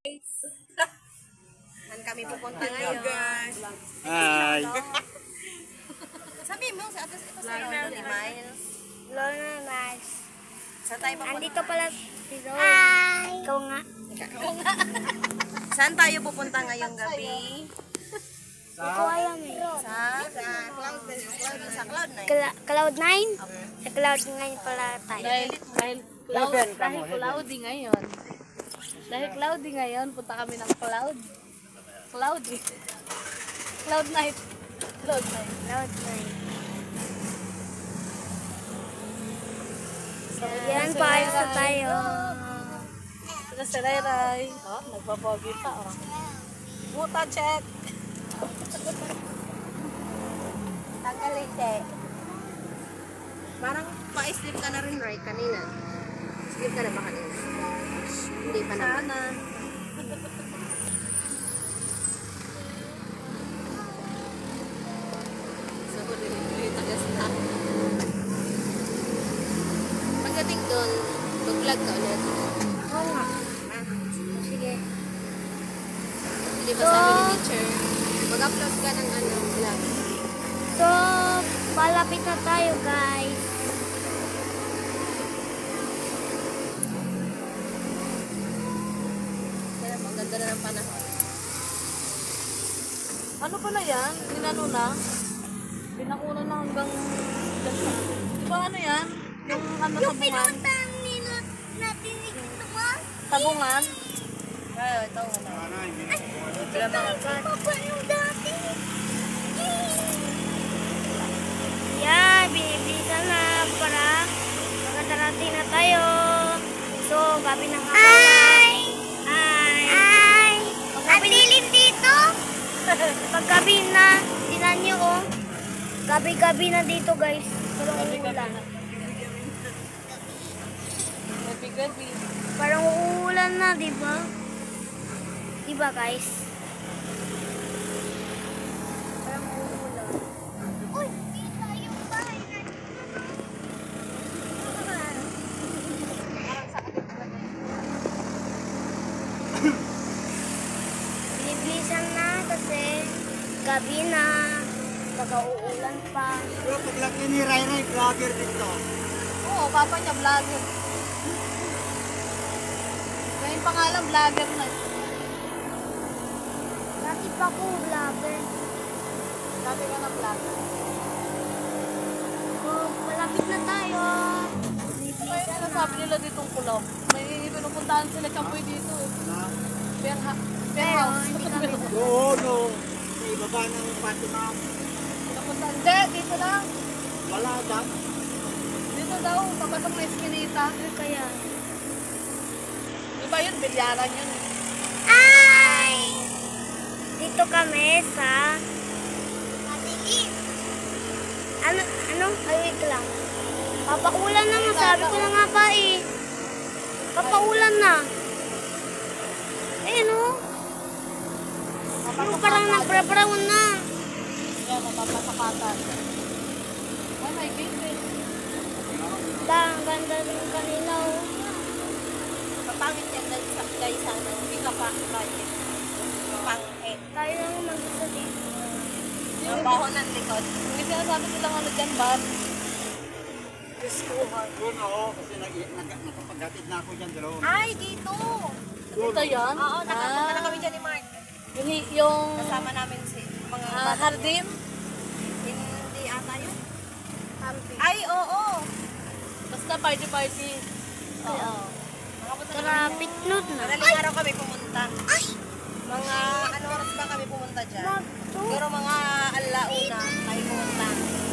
Saan kami pupunta ngayon? Hi. Sabi mo, sa atas ito sa Lonely Miles. Lonely Miles. Saan tayo pupunta? Andito pala si Zoe. Hi! Ikaw nga. Saan tayo pupunta ngayong gabi? Hindi ko alam eh. Sa Cloud9. Cloud9? Sa Cloud9 pala tayo. Dahil cloudy ngayon. Dahil cloudy ngayon, punta kami ng cloud. Cloudy. Cloud night. Cloud night. Cloud9. So, yan, paalis na tayo. Saka si Ray. Oh, nagpapogi pa. Oh. Buta check. Tagalite. Parang pa-sleep ka na rin, right? Kanina. Sleep ka na ba kanina? Hindi pa naman. Sana. So, tagas na. Pagdating doon, mag-vlog ka ulit. Oo nga. Sige. Hindi ba sabi ni teacher, mag-upload ka ng vlog. So, malapit na tayo, guys. Kaya ang ganda na ng panahon. Ano pala yan? Ninano na? Pinakunan na hanggang... Di ba ano yan? Yung ano sabungan? natin ito ba? Sabungan? Ay, ito nga. Wala mga papa yung dati. Yan, binibilisan na para makadarating na tayo. So, gabi ng kapalan. Hi! Ang lilim dito. Pag gabi na, tinan nyo oh. Gabi-gabi na dito guys. Parang uulan. Gabi-gabi. Parang uulan na, di ba? Di ba guys? Parang uulan. Uy, kita yung bahay na. Binibilisan na kasi gabi na. Baka uulan pa. Bro, paglaki ni Ray, vlogger dito. Oo, papa niya vlogger. Ngayon pangalan vlogger na. Dati pa ko vlogger. Dati ka na vlogger. So, malapit na tayo. Kaya sinasabi nila ditong kulong. May pinupuntahan sila kampoy dito. Bear house. Hindi kami. Oo, no. Sa ibaba ng Fatima. Pinupuntahan. Hindi, dito lang. Wala dam. Dito daw, papasok na eskinita. Kaya. Diba yun, bilyaran yun. Ay! Dito kami sa Matilim. Ano? Ay, wait lang. Papaulan na nga. Sabi ko na nga pa eh. Papaulan na. Ayun oh. Yung parang nagbra-brown na. Yan, mapapasakatan. Ay, may gate eh. Ang ganda rin kanina oh. Papangit yan dahil sa guys sana. Hindi ka pa project. Pangit. Tayo lang mag-isa dito. Ang baho ng likod. May sinasabi silang ano dyan, bar. Doon ako, kasi nakapaghatid na ako dyan doon. Ay, dito! Ito yan? Oo, nakapunta na kami dyan ni Mark. Yung Kasama namin si mga hardin? Hindi ata yun. Ay, oo! Basta party-party. Oo. Nakapunta na Tara, kami. pitnot na. Madaling araw kami pumunta. Mga ano oras ba kami pumunta dyan? Siguro mga alauna tayo pumunta.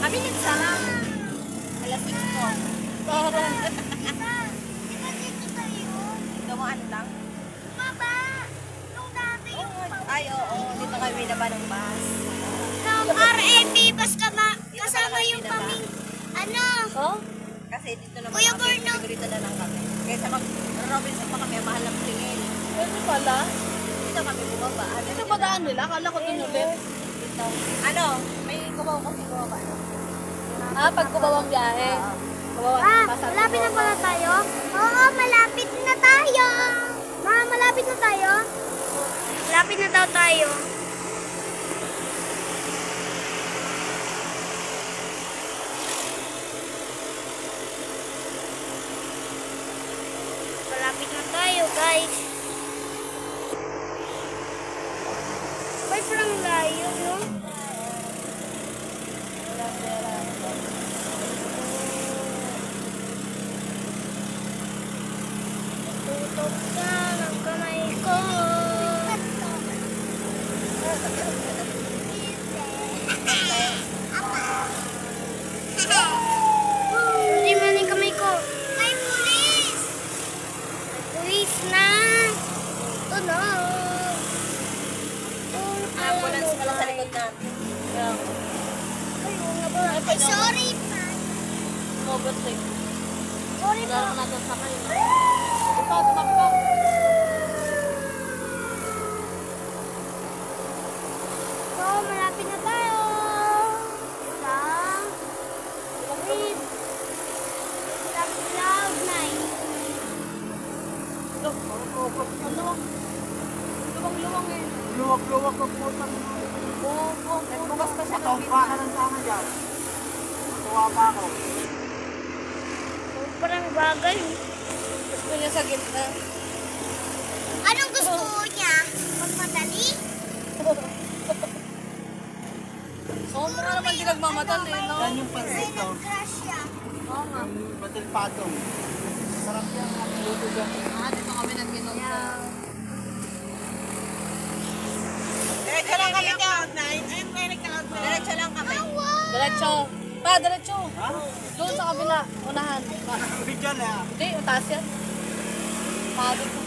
Kami nagsara. Alas 6 po. Parang, Gamaan lang. Baba! Nung dati yung Ay, oo. Dito kami binaba ng bus. RMB bus kasama yung kaming ano? oh? Kasi dito naman Kuya kami. Borno. Dito na lang kami. Kaysa mag-Robinson pa kami. Mahal ng tingin. Pwede pala. Dito kami bumaba. Ito ba daan nila? Akala ko tinulit. Dito. Ano? May kumaw kasi bumaba. Pag kubawang biyahe. Malapit na pala tayo? Oo, malapit na tayo. Malapit na tayo? daw tayo. Malapit na tayo, guys. May parang layo, no? Tutok ka ng kamay ko. Hindi man yung kamay ko. May pulis! Pulis na! Tunog! Kung alam Ambulance mo pala sa ba- likod natin. Ay, sorry pa. Overtake. Sorry Wala pa. naman natin sa kayo. Ikaw, tumabi ka. So, malapit na tayo. Sa Cloud9. Luwang-luwang eh. Luwag-luwag ang putang. Nagbukas pa siya ng Matawpa ka ng tama dyan. Matuwa pa ako. Parang bagay. Gusto niya sa gitna. Anong gusto niya? Magmadali? Oo, mukha naman di nagmamadali, no? Yan yung pansit to. Crush siya. Oo nga. Yung batil patong. Sarap yan. Luto dyan. Dito kami nag-inom sa... Diretso lang kami Cloud9. Diretso lang kami. Diretso. Pa, diretso. Ha? Doon sa kabila. Unahan. Kami dyan eh. Hindi, utaas yan. Pagod ko.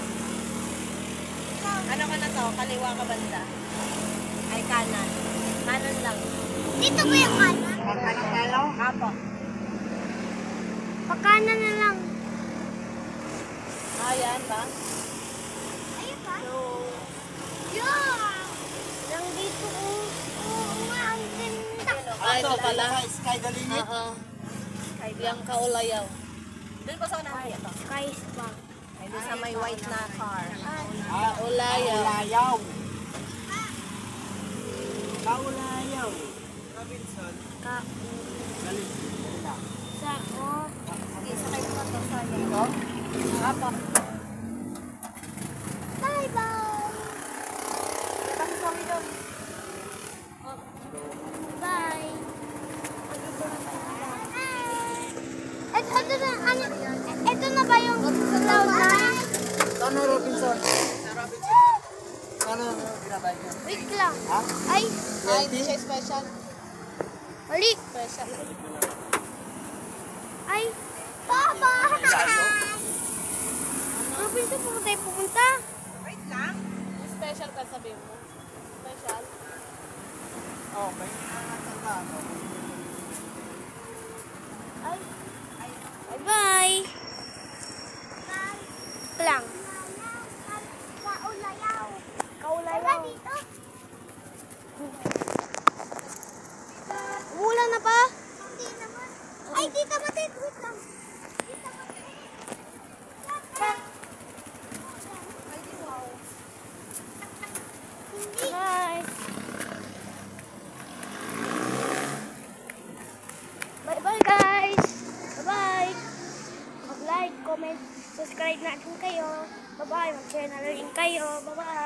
Ano ka na to? Kaliwa ka banda? Ay, kanan. Kanan lang. Dito ba yung kanan? Pagkain tayo? Apo. Pakanan na lang. Ayan ba? Ayun ba? Yeah! Lang dito, oh. Oo nga, ang ganda. Ay, ito pala. Sky the limit. Oo. Yang kaulayaw. Doon pa sa unahan ito. Guys ba? Ay, doon sa may white na car. Ulayaw. Kaulayaw. Kaulayaw. Robinson. Ka... Galing. Sa... Oh. Sige, sakay mo na to. Sayang. Ito? Apo. Bye-bye! Tapos kami doon. Bye! Ito na, ano? Ito na ba yung Cloud9? Ano Robinson? Ano ginabay niyo? Wait lang. Ha? Ay! Ay, hindi siya special. Mali! Special. Ay! Baba! Robinson, pumunta tayo pumunta. Wait lang. Special ka sabihin mo. Special. Oh, may nakakatanda ako. Ay! Bye-bye! Lang. Kaulayaw. Kaulayaw. Dito. Umulan na pa? Hindi naman. Ay, dito matid. Wait lang. Dito matid. Bye. Bye-bye guys. Bye-bye. Mag-like, comment, subscribe na rin kayo. Bye-bye. Mag-share na rin kayo. Bye-bye.